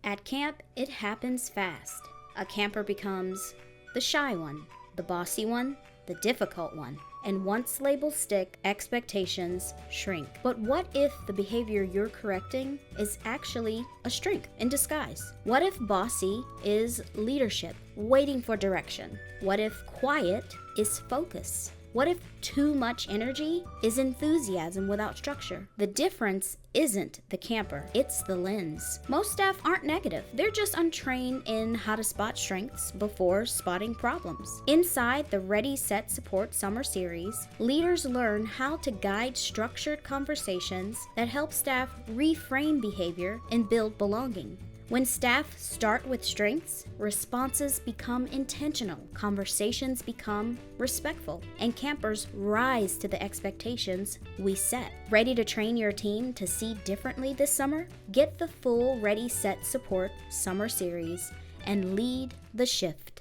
At camp, it happens fast. A camper becomes the shy one, the bossy one, the difficult one. And once labels stick, expectations shrink. But what if the behavior you're correcting is actually a strength in disguise? What if bossy is leadership, waiting for direction? What if quiet is focus? What if too much energy is enthusiasm without structure? The difference isn't the camper, it's the lens. Most staff aren't negative, they're just untrained in how to spot strengths before spotting problems. Inside the Ready, Set, Support Summer Series, leaders learn how to guide structured conversations that help staff reframe behavior and build belonging. When staff start with strengths, responses become intentional, conversations become respectful, and campers rise to the expectations we set. Ready to train your team to see differently this summer? Get the full Ready, Set, Support Summer Series and lead the shift.